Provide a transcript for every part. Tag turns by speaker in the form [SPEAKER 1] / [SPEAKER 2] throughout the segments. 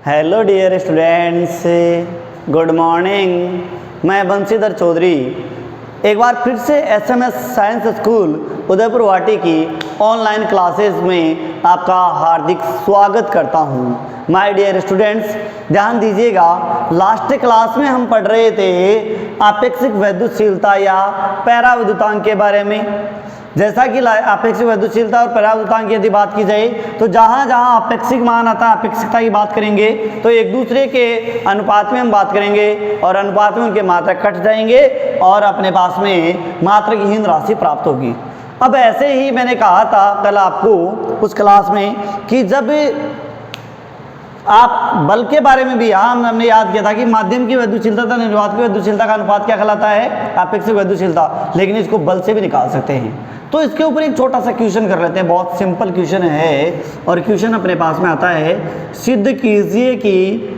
[SPEAKER 1] Hello dear students, good morning. मैं बंशीधर चौधरी एक बार फिर से एसएमएस साइंस स्कूल उदयपुर वाटी की ऑनलाइन क्लासेस में आपका हार्दिक स्वागत करता हूं। माय डियर स्टूडेंट्स, ध्यान दीजिएगा, लास्ट क्लास में हम पढ़ रहे थे आपेक्षिक वैद्युतशीलता या पैराविद्युतांक के बारे में। जैसा कि आपेक्षिक वैद्युतशीलता और पैराविद्युतांक की यदि बात की जाए तो जहाँ जहाँ आपेक्षिक मान आता है, आपेक्षिकता की बात करेंगे तो एक दूसरे के अनुपात में हम बात करेंगे और अनुपात में उनके मात्रक कट जाएंगे और अपने पास में मात्रकहीन राशि प्राप्त होगी। अब ऐसे ही मैंने कहा था कल आपको उस क्लास में कि जब आप बल के बारे में भी यहाँ हमने याद किया था कि माध्यम की वैद्युतशीलता तथा निर्वात की वैद्युतशीलता का अनुपात क्या कहलाता है? आपेक्षिक वैद्युतशीलता। लेकिन इसको बल से भी निकाल सकते हैं। तो इसके ऊपर एक छोटा सा क्वेश्चन कर लेते हैं, बहुत सिंपल क्वेश्चन है और क्वेश्चन अपने पास में आता है, सिद्ध कीजिए कि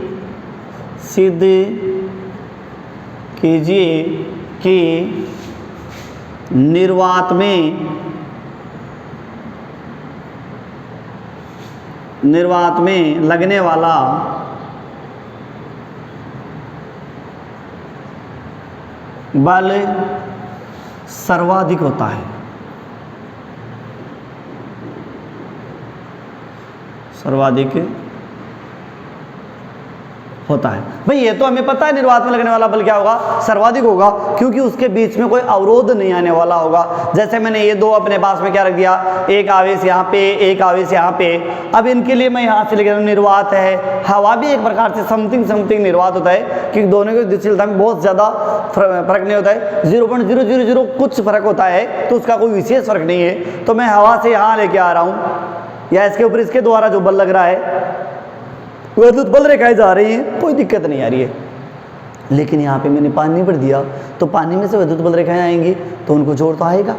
[SPEAKER 1] निर्वात में लगने वाला बल सर्वाधिक होता है। सर्वाधिक होता है। भाई ये तो हमें पता है निर्वात में लगने वाला बल क्या होगा, सर्वाधिक होगा, क्योंकि उसके बीच में कोई अवरोध नहीं आने वाला होगा। जैसे मैंने ये दो अपने पास में क्या रख दिया, एक आवेश यहाँ पे, एक आवेश यहाँ पे। अब इनके लिए मैं यहाँ से लिख रहा हूँ निर्वात है। हवा भी एक प्रकार से समथिंग निर्वात होता है, क्योंकि दोनों की गतिशीलता में बहुत ज़्यादा फर्क नहीं होता है, 0.000 कुछ फर्क होता है, तो उसका कोई विशेष फर्क नहीं है। तो मैं हवा से यहाँ लेके आ रहा हूँ या इसके ऊपर इसके द्वारा जो बल लग रहा है वैद्युत बल रेखाएं जा रही हैं, कोई दिक्कत नहीं आ रही है। लेकिन यहाँ पे मैंने पानी भर दिया तो पानी में से वैद्युत बल रेखाएं आएंगी तो उनको जोड़ तो आएगा।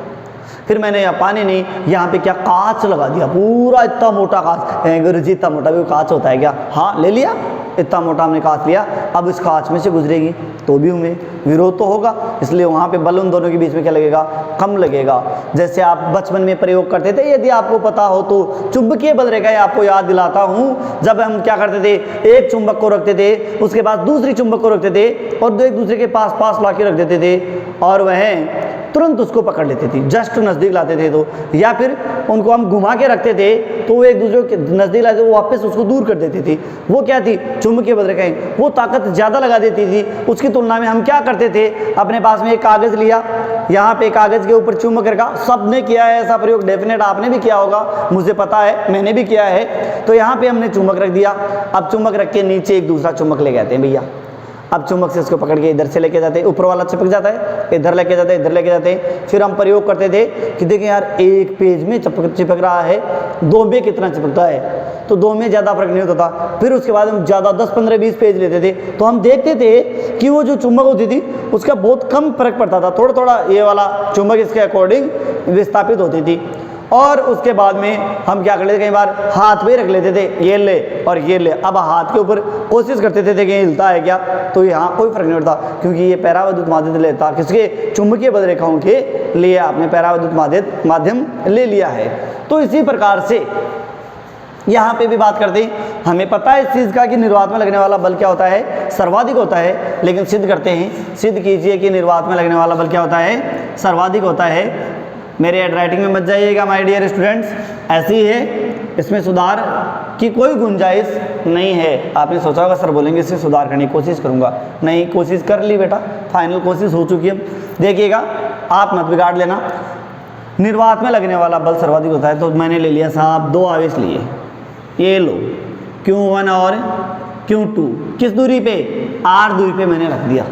[SPEAKER 1] फिर मैंने यहाँ पानी नहीं, यहाँ पे क्या कांच लगा दिया, पूरा इतना मोटा कांच, गुरुजी इतना मोटा भी कांच होता है क्या? हाँ ले लिया, इतना मोटा हमने कांच लिया। अब इस कांच में से गुजरेगी तो भी हमें विरोध तो होगा, इसलिए वहाँ पे बल उन दोनों के बीच में क्या लगेगा, कम लगेगा। जैसे आप बचपन में प्रयोग करते थे, यदि आपको पता हो तो चुंबकीय बल रेखाएं आपको याद दिलाता हूँ। जब हम क्या करते थे, एक चुंबक को रखते थे, उसके बाद दूसरी चुंबक को रखते थे और दो एक दूसरे के पास पास ला के रख देते थे और वह तुरंत उसको पकड़ लेते थे, जस्ट नज़दीक लाते थे तो, या फिर उनको हम घुमा के रखते थे तो वो एक दूसरे के नज़दीक लाते, वो वापस उसको दूर कर देती थी। वो क्या थी, चुंबकीय बल रेखाएं, वो ताकत ज़्यादा लगा देती थी। उसकी तुलना में हम क्या करते थे, अपने पास में एक कागज़ लिया, यहाँ पे कागज़ के ऊपर चुंबक रखा। सबने किया है ऐसा प्रयोग, डेफिनेट आपने भी किया होगा, मुझे पता है, मैंने भी किया है। तो यहाँ पे हमने चुंबक रख दिया। अब चुंबक रख के नीचे एक दूसरा चुंबक ले जाते हैं भैया। अब चुंबक से इसको पकड़ के इधर से लेके जाते हैं, ऊपर वाला चिपक जाता है, इधर लेके जाते हैं, इधर लेके जाते हैं। फिर हम प्रयोग करते थे कि देखिए यार, एक पेज में चिपक रहा है, दो में कितना चिपकता है, तो दो में ज़्यादा फर्क नहीं होता था। फिर उसके बाद हम ज़्यादा 10, 15, 20 पेज लेते थे तो हम देखते थे कि वो जो चुंबक होती थी उसका बहुत कम फर्क पड़ता था, थोड़ा थोड़ा ये वाला चुंबक इसके अकॉर्डिंग विस्थापित होती थी। और उसके बाद में हम क्या कर लेते, कई बार हाथ पे रख लेते थे, ये ले और ये ले। अब हाथ के ऊपर कोशिश करते थे कि हिलता है क्या, तो यहाँ कोई फर्क नहीं पड़ता, क्योंकि ये पैराविद्युत माध्यम लेता, किसके, चुंबकीय बल रेखाओं के लिए आपने पैराविद्युत माध्यम ले लिया है। तो इसी प्रकार से यहाँ पे भी बात करते हैं, हमें पता है इस चीज़ का कि निर्वात में लगने वाला बल क्या होता है, सर्वाधिक होता है। लेकिन सिद्ध करते हैं, सिद्ध कीजिए कि निर्वात में लगने वाला बल क्या होता है, सर्वाधिक होता है। मेरे हैंडराइटिंग में मत जाइएगा माय डियर स्टूडेंट्स, ऐसी है, इसमें सुधार की कोई गुंजाइश नहीं है। आपने सोचा होगा सर बोलेंगे इससे सुधार करने की कोशिश करूंगा, नहीं, कोशिश कर ली बेटा, फाइनल कोशिश हो चुकी है। देखिएगा, आप मत बिगाड़ लेना। निर्वात में लगने वाला बल सर्वाधिक होता है, तो मैंने ले लिया साहब, दो आवेश लिए, ये लो, Q1 और Q2, किस दूरी पे, R दूरी पे मैंने रख दिया।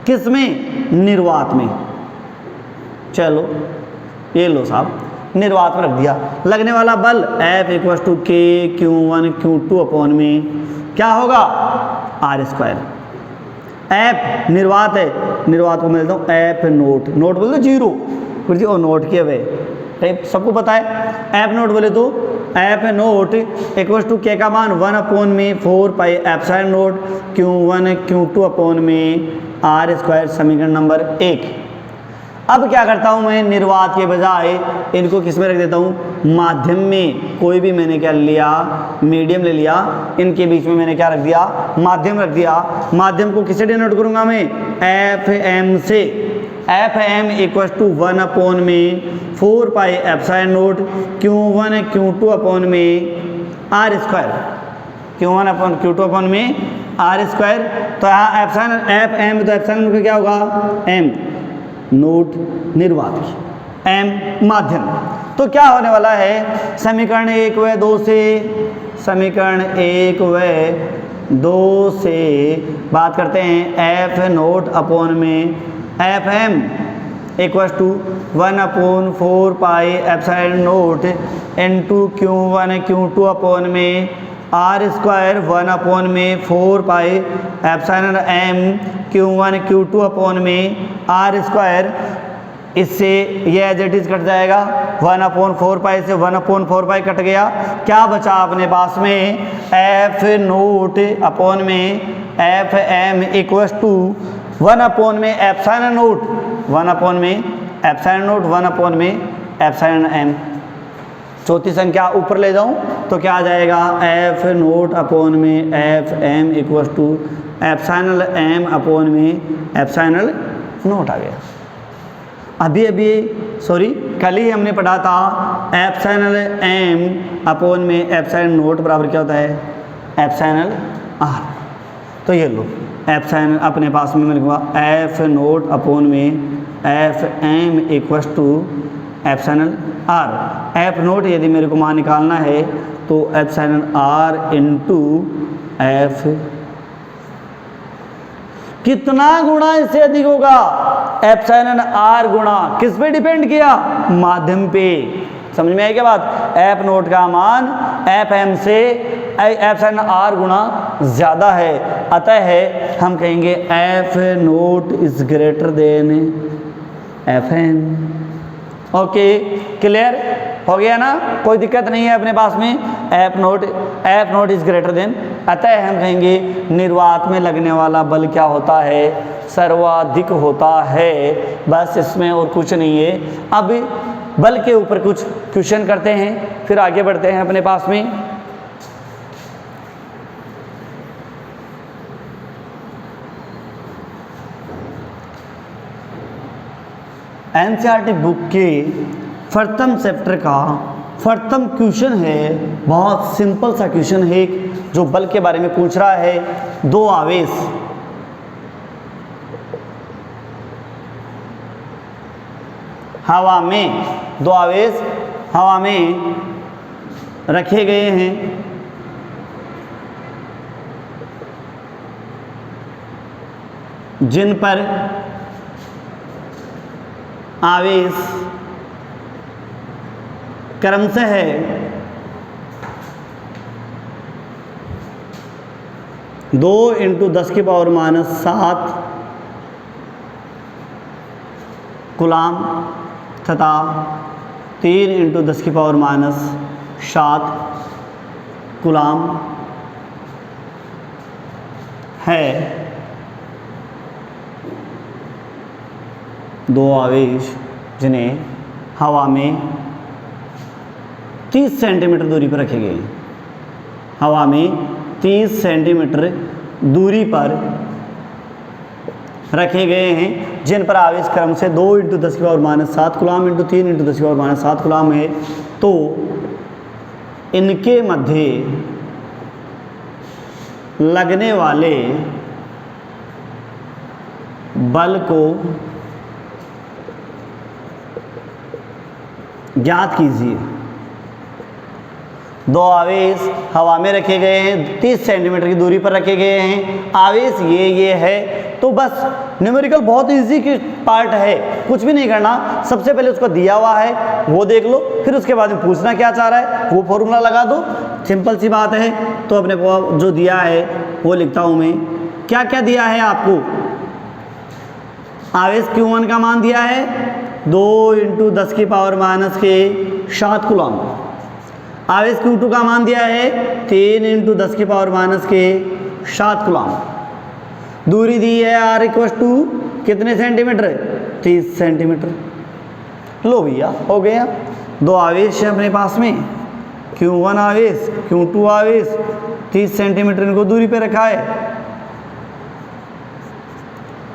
[SPEAKER 1] किस में, निर्वात में। चलो ये लो साहब, निर्वात में रख दिया। लगने वाला बल F = K Q1 Q2 upon में क्या होगा, R²। F निर्वात है, निर्वात को मैं लेता हूँ F नोट, नोट बोल दो 0, फिर जी ओ नोट किए हुए, सबको पता है। F नोट बोले तो F नोट = K का मान 1 अपॉन में 4πε नोट Q1 Q2 अपॉन में R², समीकरण नंबर 1। अब क्या करता हूँ मैं, निर्वात के बजाय इनको किस में रख देता हूँ, माध्यम में। कोई भी मैंने क्या लिया, मीडियम ले लिया, इनके बीच में मैंने क्या रख दिया, माध्यम रख दिया। माध्यम को किसे डिनोट करूँगा मैं, एफ एम से। F M equal to 1 upon में 4 pi epsilon naught Q1 Q2 upon में are square, Q1 upon Q2 upon में आर स्क्वायर। तो यहाँ एप्सिलॉन एफ एम, तो एप्सिलॉन नोट क्या होगा, एम नोट निर्वात की, एम माध्यम। तो क्या होने वाला है, समीकरण 1 व 2 से, समीकरण 1 व 2 से बात करते हैं, एफ नोट अपॉन में F M equal to 1 upon 4 pi epsilon naught into Q1 Q2 upon में आर स्क्वायर 1 अपॉन में 4 pi epsilon M Q1 Q2 upon में आर स्क्वायर। इससे ये एज इट इज कट जाएगा, 1 अपॉन 4 पाई से 1 upon 4 pi cut गया। क्या बचा अपने पास में, एफ नोट अपॉन में F M equal to 1 upon में एप्सिलॉन नोट, 1 अपॉन में एप्सिलॉन नोट 1 अपॉन में एप्सिलॉन एम। चौथी संख्या ऊपर ले जाऊं तो क्या आ जाएगा, एफ नोट अपॉन में F M equal to epsilon M upon में एप्सिलॉन नोट आ गया। अभी सॉरी कल ही हमने पढ़ा था एप्सिलॉन एम अपॉन में एप्सिलॉन नोट बराबर क्या होता है, एप्सिलॉन आर। तो ये लो एप्सिलॉन अपने पास में मैं लिखूँगा एफ नोट अपॉन में F M equal to epsilon R. F naught यदि मेरे को मान निकालना है तो एप्सिलॉन आर इंटू एफ, कितना गुणा इससे अधिक होगा, एप्सिलॉन आर गुणा किस पे डिपेंड किया, माध्यम पे। समझ में आई क्या बात, एफ नोट का मान एफ एम से एप्सिलॉन आर गुणा ज़्यादा है, अतः है हम कहेंगे F naught is greater than F M. Okay clear हो गया ना, कोई दिक्कत नहीं है अपने पास में, F naught is greater then, अतः हम कहेंगे निर्वात में लगने वाला बल क्या होता है, सर्वाधिक होता है। बस इसमें और कुछ नहीं है। अब बल के ऊपर कुछ क्वेश्चन करते हैं, फिर आगे बढ़ते हैं अपने पास में। एनसीईआरटी बुक के प्रथम चैप्टर का प्रथम क्वेश्चन है, बहुत सिंपल सा क्वेश्चन है जो बल के बारे में पूछ रहा है। दो आवेश हवा में, दो आवेश हवा में रखे गए हैं, जिन पर आवेश क्रमशः है 2 × 10⁻⁷ कूलाम तथा 3 × 10⁻⁷ कूलाम है। दो आवेश जिन्हें हवा में 30 सेंटीमीटर दूरी पर रखे गए हैं, हवा में 30 सेंटीमीटर दूरी पर रखे गए हैं, जिन पर आवेश क्रम से 2 × 10⁻⁷ कूलाम × 3 × 10⁻⁷ कूलाम है। तो इनके मध्य लगने वाले बल को ज्ञात कीजिए। दो आवेश हवा में रखे गए हैं, 30 सेंटीमीटर की दूरी पर रखे गए हैं, आवेश ये है। तो बस न्यूमेरिकल बहुत इजी की पार्ट है, कुछ भी नहीं करना। सबसे पहले उसको दिया हुआ है वो देख लो, फिर उसके बाद में पूछना क्या चाह रहा है वो फॉर्मूला लगा दो, सिंपल सी बात है। तो अपने को जो दिया है वो लिखता हूँ मैं। क्या क्या दिया है आपको, आवेश Q1 का मान दिया है 2 × 10⁻⁷ कूलाम, आवेश Q2 का मान दिया है 3 × 10⁻⁷ कूलाम, दूरी दी है r इक्वल टू कितने सेंटीमीटर 30 सेंटीमीटर। लो भैया हो गया। दो आवेश है अपने पास में, Q1 आवेश, Q2 आवेश, 30 सेंटीमीटर इनको दूरी पे रखा है,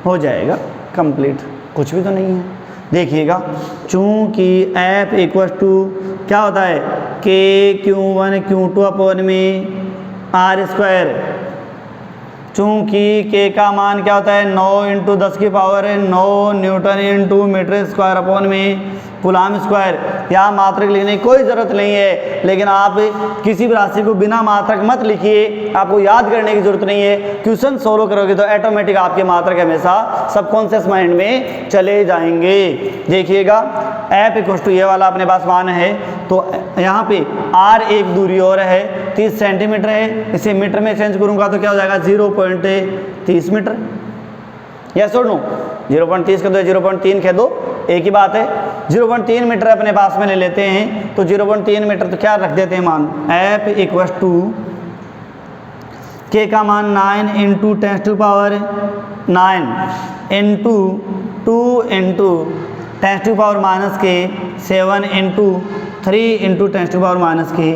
[SPEAKER 1] हो जाएगा कंप्लीट, कुछ भी तो नहीं है। देखिएगा चूंकि F इक्वल टू क्या होता है K Q1 Q2 अपॉन में R स्क्वायर, चूंकि K का मान क्या होता है 9 इंटू 10 की पावर है 9 newton into metre square upon में कूलाम स्क्वायर। यहाँ मात्रक लिखने की कोई ज़रूरत नहीं है, लेकिन आप किसी भी राशि को बिना मात्रक मत लिखिए, आपको याद करने की ज़रूरत नहीं है। क्वेश्चन सोल्व करोगे तो ऑटोमेटिक आपके मात्रक हमेशा सबकॉन्शियस माइंड में चले जाएंगे। देखिएगा F इक्वल टू ये वाला अपने पास मान है, तो यहाँ पे R एक दूरी और है 30 सेंटीमीटर है, इसे मीटर में चेंज करूँगा तो क्या हो जाएगा 0.30 मीटर। यस और नो, 0.30 कह दो 0.3 कह दो, एक ही बात है। 0.3 मीटर अपने पास में ले लेते हैं, तो 0.3 मीटर तो क्या रख देते हैं मान F इक्वल टू K का मान 9 into 10 to power 9 into 2 into 10 to power minus के 7 into 3 into 10 to power minus के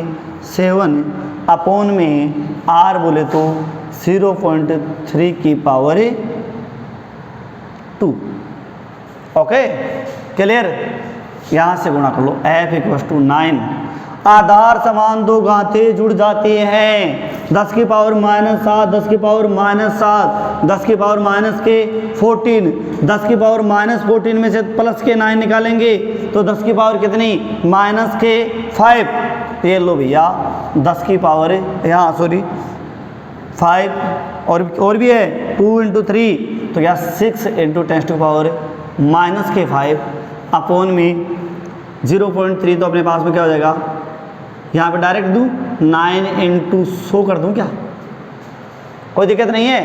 [SPEAKER 1] 7 अपॉन में R बोले तो 0.3 की पावर 2। ओके क्लियर, यहाँ से गुणा कर लो F इक्वल टू 9। आधार समान दो घातें जुड़ जाती हैं, 10 की पावर माइनस 7, 10 की पावर माइनस 7, 10 की पावर माइनस के 14, 10 की पावर माइनस 14 में से प्लस के 9 निकालेंगे तो 10 की पावर कितनी माइनस के 5। ये लो भैया 10 की पावर यहाँ सॉरी 5 और भी है 2 इंटू 3, तो क्या 6 इंटू 10 टू पावर माइनस के 5 अपॉन में 0.3, तो अपने पास में क्या हो जाएगा, यहाँ पे डायरेक्ट दूँ 9 इंटू 100 कर दूँ क्या, कोई दिक्कत नहीं है।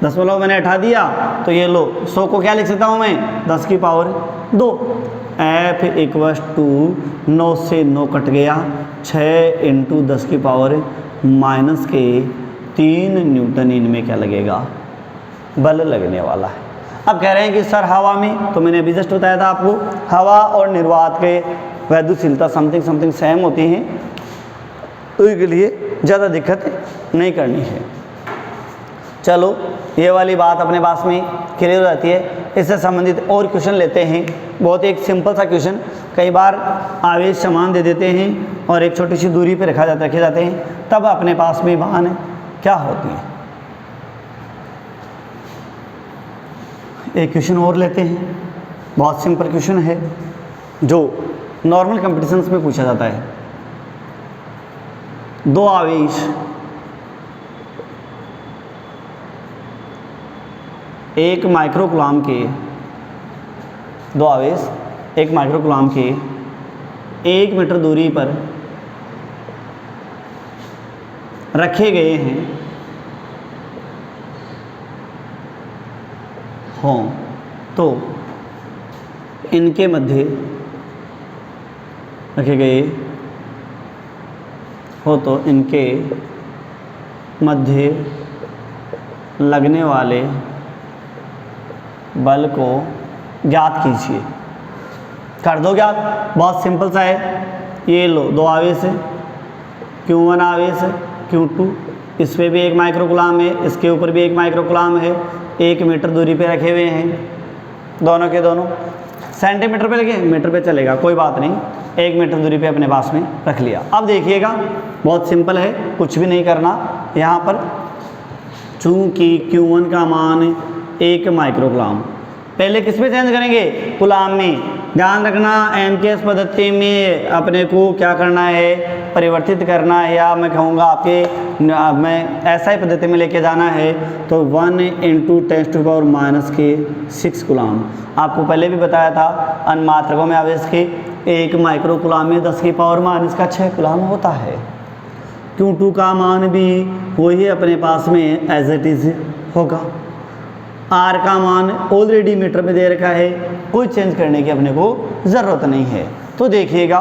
[SPEAKER 1] दशमलव मैंने हटा दिया तो ये लो 100 को क्या लिख सकता हूँ मैं 10 की पावर 2। F इक्वल टू 9 से 9 कट गया, 6 इंटू 10 की पावर माइनस के 3 न्यूटन इनमें क्या लगेगा, बल लगने वाला है। अब कह रहे हैं कि सर हवा में, तो मैंने अभी जस्ट बताया था आपको हवा और निर्वात के वैद्युशीलता समथिंग समथिंग सेम होती हैं, तो इसके लिए ज़्यादा दिक्कत नहीं करनी है। चलो ये वाली बात अपने पास में क्लियर हो जाती है। इससे संबंधित और क्वेश्चन लेते हैं, बहुत एक सिंपल सा क्वेश्चन। कई बार आवेश समान दे देते हैं और एक छोटी सी दूरी पे रखे जाते हैं, तब अपने पास में बाहन क्या होती है। एक क्वेश्चन और लेते हैं, बहुत सिंपल क्वेश्चन है जो नॉर्मल कंपटीशंस में पूछा जाता है। दो आवेश एक माइक्रोकूलम के, दो आवेश एक माइक्रोकूलम के 1 मीटर दूरी पर रखे गए हैं हों, तो इनके मध्य रखे गए हो तो इनके मध्य लगने वाले बल को ज्ञात कीजिए। कर दो ज्ञात, बहुत सिंपल सा है। ये लो दो आवेश है, Q1 आवेश है, Q2, इस पर भी एक माइक्रोकूलम है, इसके ऊपर भी एक माइक्रोकूलम है, 1 मीटर दूरी पे रखे हुए हैं, दोनों के दोनों। सेंटीमीटर पे लगे मीटर पे चलेगा, कोई बात नहीं, 1 मीटर दूरी पे अपने पास में रख लिया। अब देखिएगा बहुत सिंपल है, कुछ भी नहीं करना यहाँ पर। चूँकि Q1 का मान 1 माइक्रोकूलम, पहले किस में चेंज करेंगे, कूलम में। ध्यान रखना एमकेएस पद्धति में अपने को क्या करना है, परिवर्तित करना है, या मैं कहूँगा आपके मैं ऐसा पद्धति में लेके जाना है, तो 1 इंटू 10 टू पावर माइनस के 6 कूलम। आपको पहले भी बताया था अनमात्रकों में आवेश के 1 माइक्रोकूलम में 10 की पावर माइनस का 6 कूलम होता है। Q2 का मान भी वही अपने पास में एज इट इज़ होगा। R का मान ऑलरेडी मीटर में दे रखा है, कोई चेंज करने की अपने को ज़रूरत नहीं है। तो देखिएगा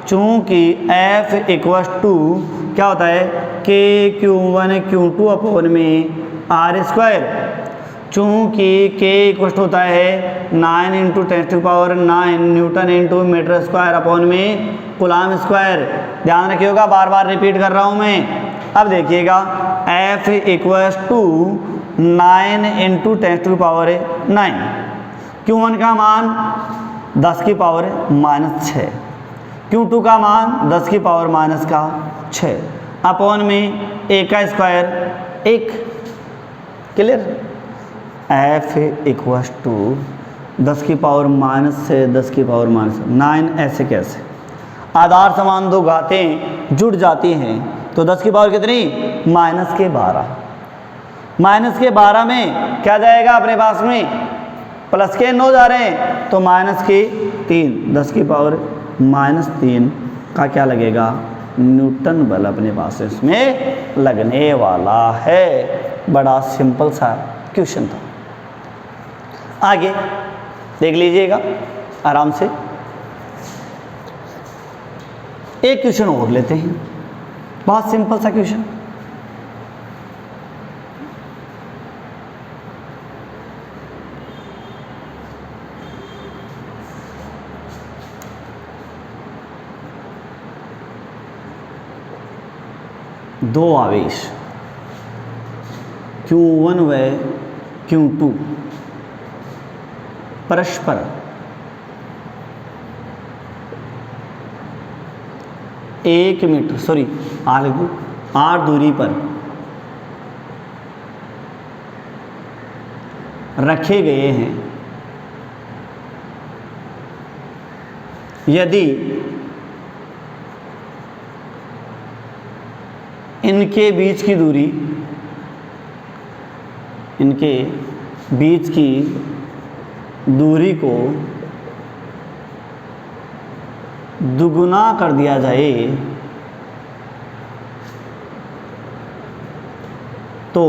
[SPEAKER 1] चूँकि F इक्वल टू क्या होता है K Q1 Q2 अपॉन में R स्क्वायर, चूँकि k इक्वल होता है 9 into 10⁹ newton into metre square upon में कूलाम स्क्वायर। ध्यान रखिएगा, बार बार रिपीट कर रहा हूँ मैं। अब देखिएगा F equals to 9 into 10⁹ Q1 का मान 10 की पावर -6, Q2 का मान 10 की पावर -6 अपॉन में a का square 1। Clear. F equals to 10 की पावर -6 10 की पावर -9। ऐसे कैसे? आधार समान दो घातें जुड़ जाती हैं तो 10 की पावर कितनी? -12। -12 में क्या जाएगा अपने पास में? प्लस के 9 जा रहे हैं तो -3। 10 की पावर -3 का क्या लगेगा? न्यूटन बल अपने पास इसमें लगने वाला है। बड़ा सिंपल सा क्वेश्चन था। आगे देख लीजिएगा आराम से। एक क्वेश्चन और लेते हैं, बहुत सिंपल सा क्वेश्चन। दो आवेश Q1 व Q2 परस्पर r दूरी पर रखे गए हैं। यदि इनके बीच की दूरी को दुगुना कर दिया जाए तो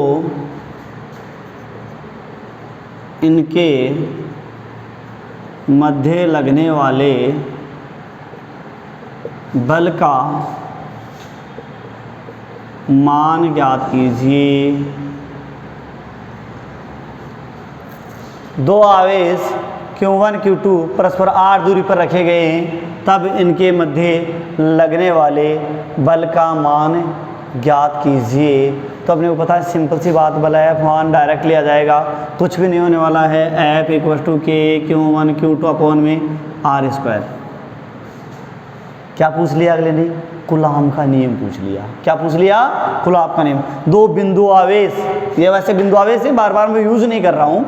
[SPEAKER 1] इनके मध्य लगने वाले बल का मान ज्ञात कीजिए। दो आवेश Q1 Q2 परस्पर r दूरी पर रखे गए हैं, तब इनके मध्य लगने वाले बल का मान ज्ञात कीजिए। तो अपने को पता है, सिंपल सी बात, बल F मान डायरेक्ट लिया जाएगा, कुछ भी नहीं होने वाला है। F equal to K Q1 Q2 upon में r²। क्या पूछ लिया अगले ने? कूलाम का नियम पूछ लिया। क्या पूछ लिया? कूलाम का नियम। दो बिंदु आवेश, ये वैसे बिंदु आवेश है, बार बार मैं यूज नहीं कर रहा हूँ।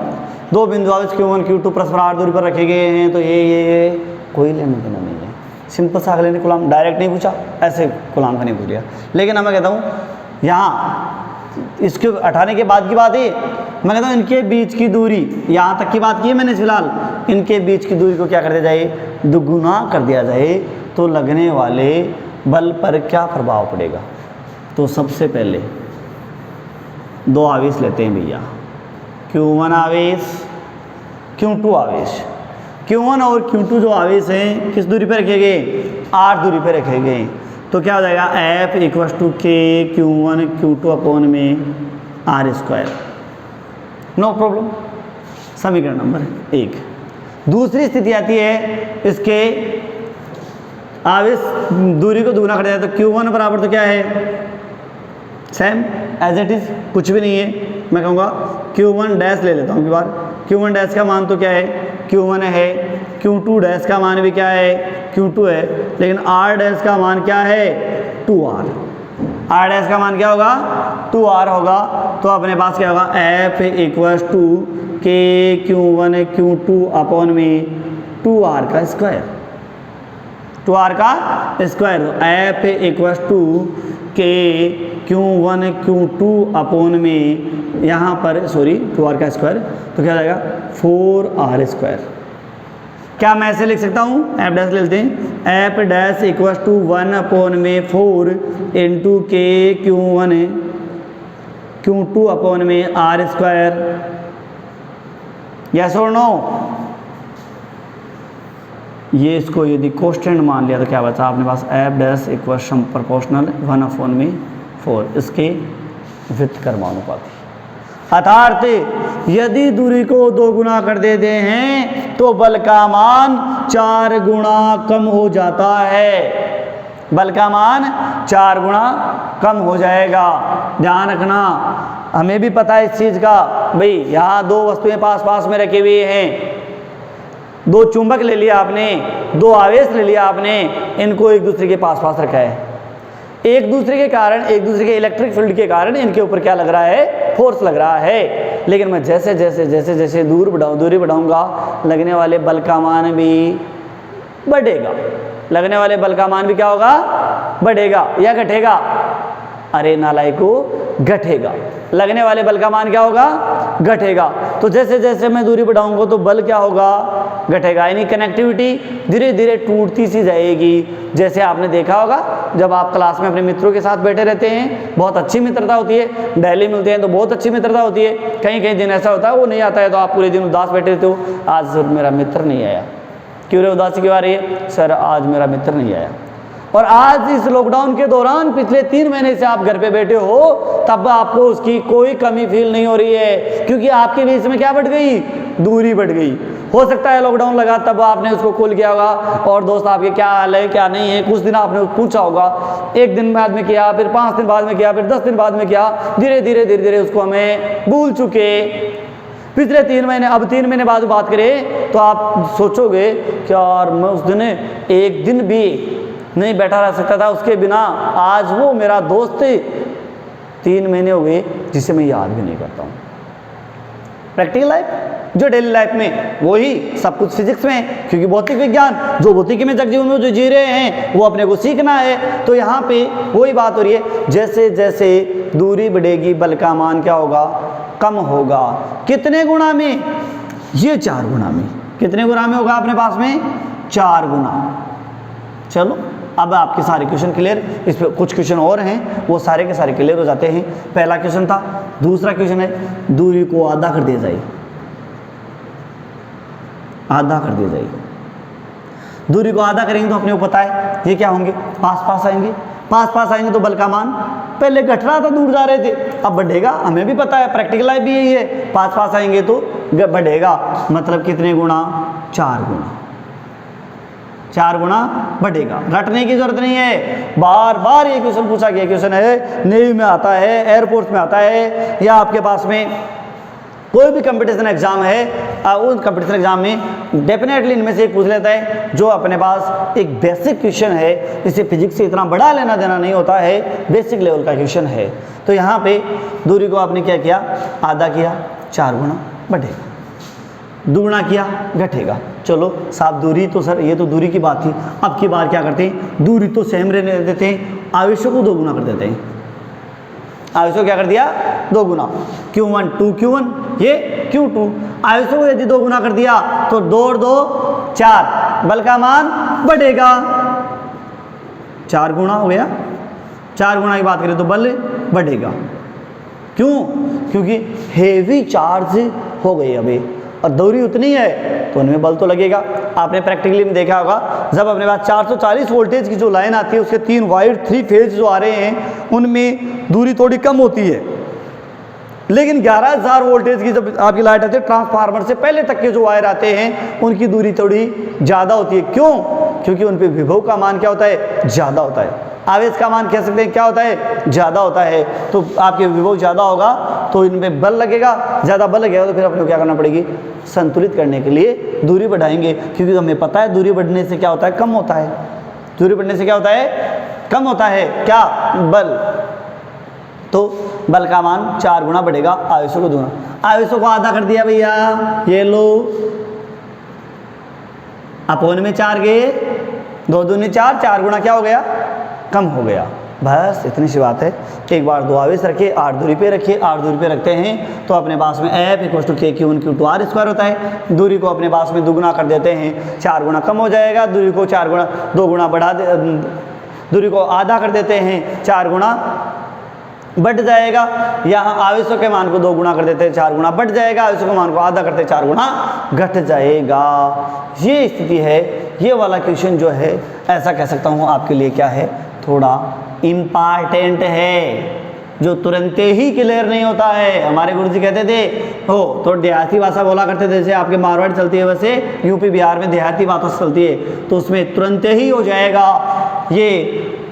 [SPEAKER 1] दो बिंदु आवेश Q1 Q2 परस्पर r दूरी पर रखे गए हैं तो ये कोई लेना देना नहीं है। सिंपल सा अगले ने कूलाम डायरेक्ट नहीं पूछा, ऐसे कूलाम का नहीं पूछ लिया। लेकिन अब मैं कहता हूँ यहाँ इसके हटाने के बाद की बात है, मैं कहता हूँ इनके बीच की दूरी, यहाँ तक की बात की है मैंने फिलहाल, इनके बीच की दूरी को क्या कर दिया जाए? दुगुना कर दिया जाए तो लगने वाले बल पर क्या प्रभाव पड़ेगा? तो सबसे पहले दो आवेश लेते हैं भैया, Q1 आवेश Q2 आवेश। Q1 और Q2 जो आवेश हैं किस दूरी पर रखे गए? r दूरी पर रखे गए। तो क्या हो जाएगा? F equal to K Q1 Q2 upon में r²। No problem. समीकरण नंबर 1। दूसरी स्थिति आती है, इसके आवेश दूरी को दुगुना कर दिया तो Q1 बराबर तो क्या है? सेम एज इट इज, कुछ भी नहीं है। मैं कहूँगा Q1 डैश ले लेता हूँ की बार। Q1 डैश का मान तो क्या है? Q1 है। Q2 डैश का मान भी क्या है? Q2 है। लेकिन R डैश का मान क्या है? 2R। R डैश का मान क्या होगा? 2R होगा। तो अपने पास क्या होगा? F equals to K Q1 Q2 upon में 2R का स्क्वायर। 2R का square. F equals to K Q1 Q2 upon में यहाँ पर 2R का स्क्वायर, तो क्या हो जाएगा? 4R²। क्या मैं ऐसे लिख सकता हूँ? F डैश ले लेते हैं। F dash equals to 1 upon में 4 into K Q1 Q2 upon में R²। यस और नो? ये इसको यदि कांस्टेंट मान लिया तो क्या बचा अपने पास? F डैश इक्वल सम प्रोपोर्शनल 1 अपॉन में 4, इसके व्युत्क्रमानुपाती। अर्थात यदि दूरी को 2 गुना कर देते हैं तो बल का मान 4 गुना कम हो जाता है। बल का मान 4 गुना कम हो जाएगा। ध्यान रखना, हमें भी पता है इस चीज़ का। भाई यहाँ 2 वस्तुएं पास पास में रखी हुई हैं, 2 चुंबक ले लिया आपने, 2 आवेश ले लिया आपने, इनको एक दूसरे के पास पास रखा है। एक दूसरे के कारण, एक दूसरे के इलेक्ट्रिक फील्ड के कारण इनके ऊपर क्या लग रहा है? फोर्स लग रहा है। लेकिन मैं जैसे जैसे जैसे जैसे दूरी बढ़ाऊंगा लगने वाले बल का मान भी बढ़ेगा। लगने वाले बल का मान भी क्या होगा? बढ़ेगा या घटेगा? अरे नालायको, घटेगा। लगने वाले बल का मान क्या होगा? घटेगा। तो जैसे जैसे मैं दूरी बढ़ाऊंगा तो बल क्या होगा? घटेगा। यानी कनेक्टिविटी धीरे धीरे टूटती सी जाएगी। जैसे आपने देखा होगा जब आप क्लास में अपने मित्रों के साथ बैठे रहते हैं, बहुत अच्छी मित्रता होती है, डेली मिलते हैं तो बहुत अच्छी मित्रता होती है। कहीं कहीं दिन ऐसा होता है वो नहीं आता है तो आप पूरे दिन उदास बैठे रहते हो, आज मेरा मित्र नहीं आया। क्यों रे उदासी क्यों आ रही है? सर आज मेरा मित्र नहीं आया। और आज इस लॉकडाउन के दौरान पिछले 3 महीने से आप घर पे बैठे हो, तब आपको उसकी कोई कमी फील नहीं हो रही है, क्योंकि आपके बीच में क्या बढ़ गई? दूरी बढ़ गई। हो सकता है लॉकडाउन लगा तब आपने उसको कॉल किया होगा और दोस्त आपके क्या हाल है क्या नहीं है, कुछ दिन आपने पूछा होगा, 1 दिन बाद में किया, फिर 5 दिन बाद में किया, फिर 10 दिन बाद में किया, धीरे धीरे उसको हमें भूल चुके। पिछले 3 महीने, अब 3 महीने बाद बात करें तो आप सोचोगे कि यार मैं उस दिन 1 दिन भी नहीं बैठा रह सकता था उसके बिना, आज वो मेरा दोस्त 3 महीने हो गए जिसे मैं याद भी नहीं करता हूँ। प्रैक्टिकल लाइफ, जो डेली लाइफ में वही सब कुछ फिजिक्स में है, क्योंकि भौतिक विज्ञान जो भौतिकी में जग जीवन में जो जी रहे हैं वो अपने को सीखना है। तो यहाँ पे वही बात हो रही है, जैसे जैसे दूरी बढ़ेगी बल का मान क्या होगा? कम होगा। कितने गुना में? ये 4 गुना में। कितने गुना में होगा अपने पास में? 4 गुना। चलो अब आपके सारे क्वेश्चन क्लियर, इस पर कुछ क्वेश्चन और हैं वो सारे के सारे क्लियर हो जाते हैं। पहला क्वेश्चन था। दूसरा क्वेश्चन है दूरी को आधा कर दिया जाए। आधा कर दिया जाए। दूरी को आधा करेंगे तो अपने को पता है ये क्या होंगे? पास पास आएंगे। पास पास आएंगे तो बल का मान पहले घट रहा था, दूर जा रहे थे, अब बढ़ेगा। हमें भी पता है, प्रैक्टिकल लाइफ भी यही है, पास पास आएंगे तो बढ़ेगा। मतलब कितने गुना? 4 गुना। 4 गुना बढ़ेगा। रटने की जरूरत नहीं है, बार बार ये क्वेश्चन पूछा गया क्वेश्चन है, नेवी में आता है, एयरफोर्स में आता है, या आपके पास में कोई भी कंपटीशन एग्जाम है, उस कंपटीशन एग्जाम में डेफिनेटली इनमें से एक पूछ लेता है जो अपने पास एक बेसिक क्वेश्चन है। इसे फिजिक्स से इतना बड़ा लेना देना नहीं होता है, बेसिक लेवल का क्वेश्चन है। तो यहाँ पे दूरी को आपने क्या किया? आधा किया, 4 गुना बढ़ेगा। दुगुना किया, घटेगा। चलो साफ दूरी तो सर ये तो दूरी की बात थी। अब की बार क्या करते हैं? दूरी तो सेम रहने देते हैं, आवेशों को 2 गुना कर देते हैं। आवेशों क्या कर दिया? 2 गुना। Q1 2Q1, ये Q2। आवेशों को यदि 2 गुना कर दिया तो 2 और 2 4, बल का मान बढ़ेगा। 4 गुना हो गया। 4 गुना की बात करें तो बल बढ़ेगा। क्यों? क्योंकि हेवी चार्ज हो गई अभी और दूरी उतनी है तो उनमें बल तो लगेगा। आपने प्रैक्टिकली में देखा होगा, जब अपने पास 440 वोल्टेज की जो लाइन आती है उसके 3 वायर 3 फेज जो आ रहे हैं उनमें दूरी थोड़ी कम होती है। लेकिन 11000 वोल्टेज की जब आपकी लाइट आती है, ट्रांसफार्मर से पहले तक के जो वायर आते हैं उनकी दूरी थोड़ी ज़्यादा होती है। क्यों? क्योंकि उन पर विभव का मान क्या होता है? ज़्यादा होता है। आवेश का मान कह सकते हैं क्या होता है? ज़्यादा होता है। तो आपके विभव ज़्यादा होगा तो इनमें बल लगेगा, ज़्यादा बल लगेगा तो फिर अपने को क्या करना पड़ेगी? संतुलित करने के लिए दूरी बढ़ाएंगे, क्योंकि हमें पता है दूरी बढ़ने से क्या होता है? कम होता है। दूरी बढ़ने से क्या होता है? कम होता है। क्या? बल। तो बल का मान 4 गुना बढ़ेगा, आवेशों को 2 गुना। आवेशों को आधा कर दिया भैया, ये लो, अपोन में 4 गए, 2 दूनी 4, 4 गुना क्या हो गया? कम हो गया। बस इतनी सी बात है। एक बार 2 आवेश रखिए, 8 दूरी पे रखिए। 8 दूरी पे रखते हैं तो अपने पास में F = KQ1 Q2 R² होता है। दूरी को अपने पास में दुगुना कर देते हैं, 4 गुना कम हो जाएगा। दूरी को 2 गुना बढ़ा दे, दूरी को आधा कर देते हैं, 4 गुना बढ़ जाएगा। यहाँ आवेशों के मान को 2 गुना कर देते हैं, 4 गुना बढ़ जाएगा। आवेशों के मान को आधा करते हैं, 4 गुना घट जाएगा। ये स्थिति है। ये वाला क्वेश्चन जो है ऐसा कह सकता हूँ आपके लिए क्या है? थोड़ा इम्पॉर्टेंट है। जो तुरंत ही क्लियर नहीं होता है। हमारे गुरुजी कहते थे हो तो देहाती भाषा बोला करते थे, जैसे आपके मारवाड़ चलती है वैसे यूपी बिहार में देहाती भाषा चलती है, तो उसमें तुरंत ही हो जाएगा। ये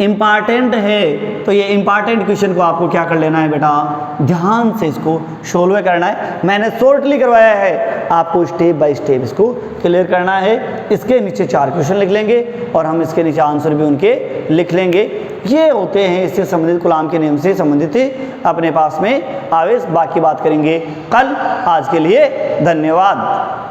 [SPEAKER 1] इम्पॉर्टेंट है, तो ये इम्पॉर्टेंट क्वेश्चन को आपको क्या कर लेना है बेटा, ध्यान से इसको सोल्व करना है। मैंने शॉर्टली करवाया है, आपको स्टेप बाय स्टेप इसको क्लियर करना है। इसके नीचे 4 क्वेश्चन लिख लेंगे और हम इसके नीचे आंसर भी उनके लिख लेंगे। ये होते हैं इससे संबंधित कलाम के नियम से संबंधित अपने पास में आवेश। बाकी बात करेंगे कल। आज के लिए धन्यवाद।